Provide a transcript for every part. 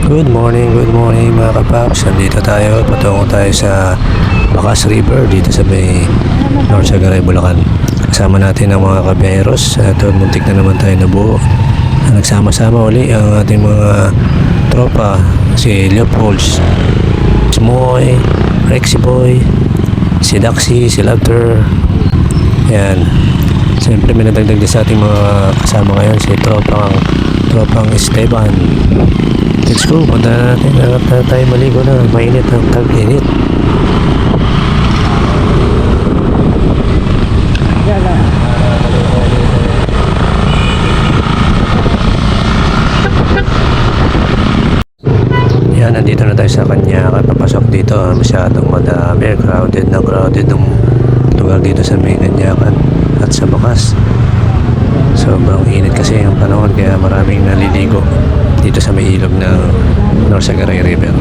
Good morning mga kapaps. Nandito tayo, patungo tayo sa Bacas River dito sa may North Sagaray, Bulacan. Kasama natin ang mga kabiyeros at muntik na naman tayo nabuo. Nagsama-sama uli ang ating mga tropa, si Leopolds, si Moy, Rexy Boy, si Daxi, si Laughter. Yan. Siyempre may nadagdag din sa ating mga kasama ngayon, si tropang Esteban. Let's go, punta na natin. Hanap na tayo maligo na. Mainit ang tag-init. Yan, nandito na tayo sa kanya. Papasok dito. Masyadong madami. Crowded ng lugar dito sa may Kanyakan at sa Bacas. Sobrang init kasi yung panahon kaya maraming naliligo dito sa may ilog ng North Sagaray River.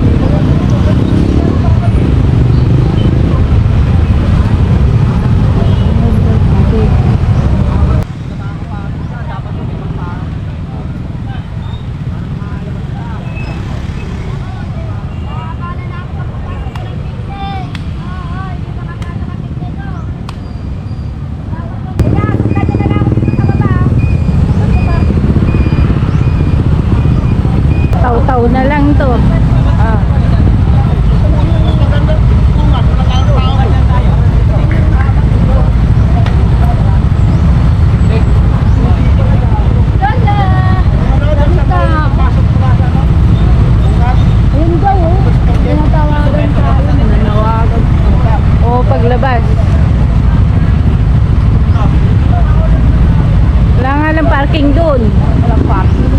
Taw-taw na lang to. Ah. Oh, paglabas. Wala nga lang parking doon. Walang parking.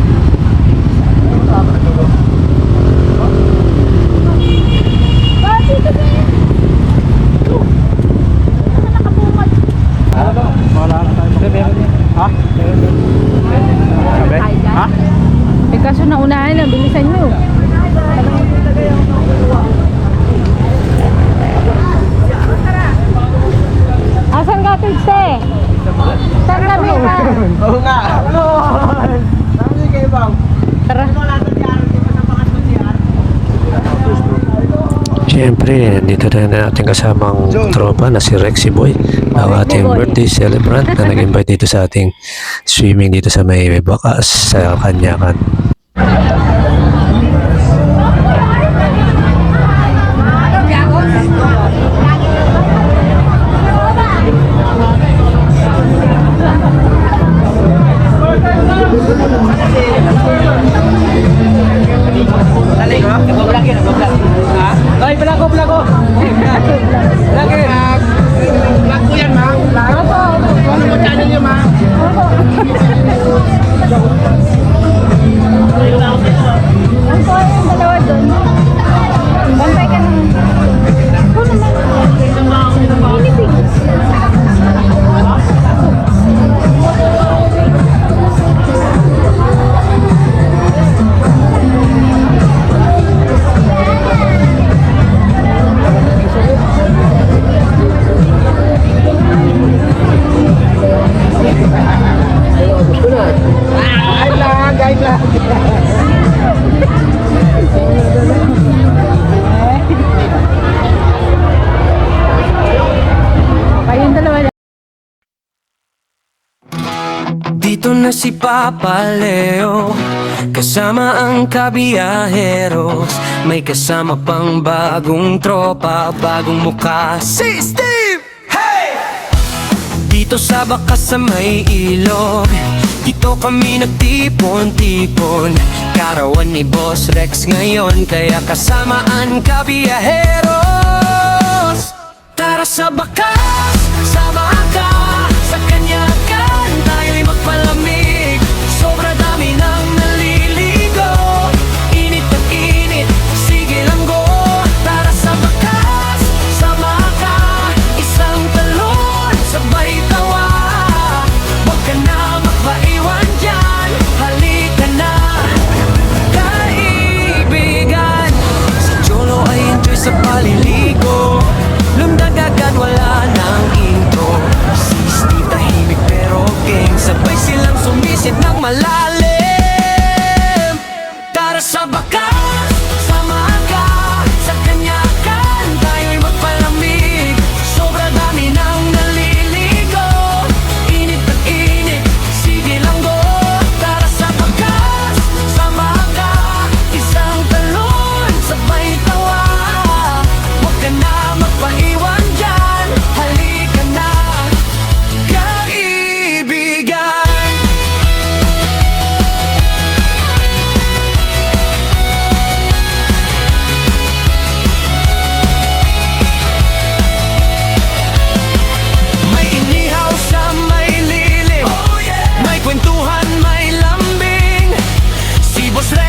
Eh kaso naunahan na, bilisan nyo. Asan ka, Tidse? Saan kami ka? Oo nga. Nandito kayo bang? Tara. Siyempre, dito na natin kasamang tropa na si Rexy Boy, ang ating birthday celebrant na nag-invite dito sa ating swimming dito sa may Bacas sa Kanyakan. Ay, pelago. Lagi. Vlog ko yan, ma. Ano mo channel niyo, ma? Ang ko yung dalawa doon. Bantay ka naman. Ako naman. Inipig. Ay lang. Kayong dalawa. Dito na si Papa Leo, kasama ang kabiyaheros. May kasama pang bagong tropa, bagong mukha, si Steve! Hey! Dito sa Bacas sa may ilog, dito kami nagtipon-tipon. Karawan ni Boss Rex ngayon, kaya kasamaan kabiyaheros. Tara sa Bacas, sama ka sa Kanyakan, tayo'y magpalamig. Sobra dami nang naliligo, init at init, sige lang go. Tara sa Bacas, sama ka, isang talon, sabay tawa. Huwag ka na magpaiwan dyan, halika na, kaibigan. Si Jolo ay enjoy sa paliligo, lundag agad wala nang intro. Si Steve tahimik pero gang, sabay silang sumisid ng malalim. Tara sa Bacas,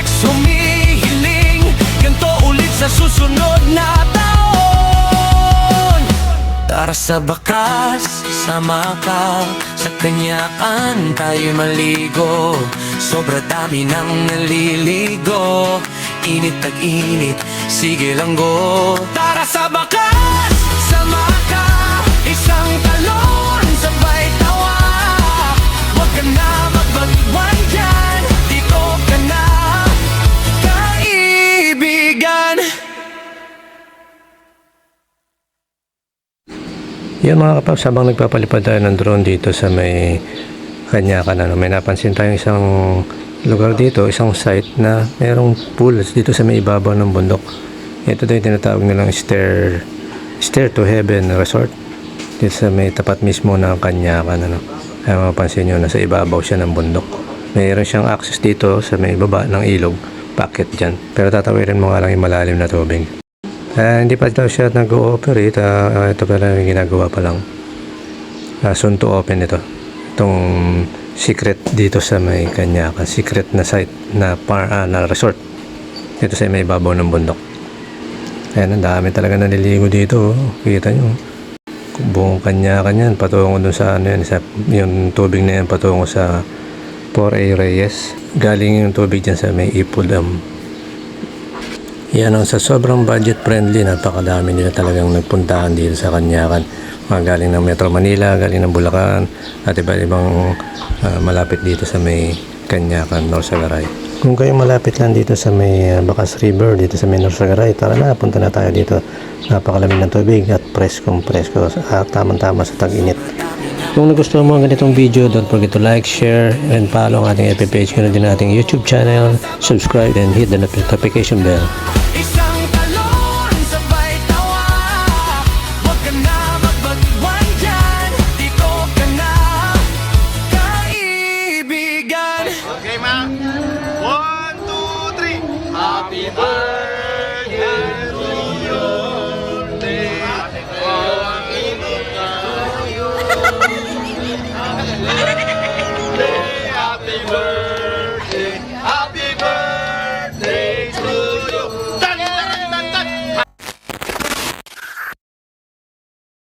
Sumihiling ganito ulit sa susunod na taon. Tara sa bakas, sama ka sa kanyakan, tayo maligo. Sobra dami nang naliligo. Init tag-init, sige lang go. Tara sa bakas, sama ka, isang talon, sabay tawa. Huwag ka na magbagwan dyan, dito ka na, kaibigan. Yan mga kapaps, habang nagpapalipad tayo ng drone dito sa may Kanyakan, may napansin tayong isang lugar dito, isang site na merong pool dito sa may ibabaw ng bundok. Ito daw yung tinatawag nilang stair to heaven resort dito sa may tapat mismo ng Kanyakan. Kaya mapapansin nyo, nasa ibabaw siya ng bundok. Mayroon siyang access dito sa may baba ng ilog, packet dyan. Pero tatawirin mo nga lang yung malalim na tubig. Hindi pa daw siya nag-ooperate. Ito pala yung ginagawa pa lang. Soon to open ito. Itong secret dito sa may Kanyakan. Secret na site na resort. Dito sa may ibabaw ng bundok. Ayan, ang dami talaga naliligo dito. Kita nyo. Buong Kanyakan yan. Patungo dun sa ano yan. Yung tubig na yan patungo sa 4A Reyes. Galing yung tubig dyan sa may Ipo Dam. Yan ang sa sobrang budget friendly, napakadami nila talagang nagpuntahan dito sa Kanyakan. Mga galing ng Metro Manila, galing ng Bulacan, at iba-ibang malapit dito sa may Kanyakan, Norsagaray. Kung kayo malapit lang dito sa may Bacas River, dito sa may Norsagaray, tara na, punta na tayo dito. Napakalamig ng tubig at preskong presko, tamang-tama sa tag-init. Kung nagustuhan mo ang ganitong video, don't forget to like, share, and follow ang ating FB page, kaya din ating YouTube channel, subscribe, and hit the notification bell. Isang talon, sabay tawa. Huwag ka na magbagwan dyan, dito ka na, kaibigan. Okay, ma. 1, 2, 3. Happy birthday to you. Happy birthday.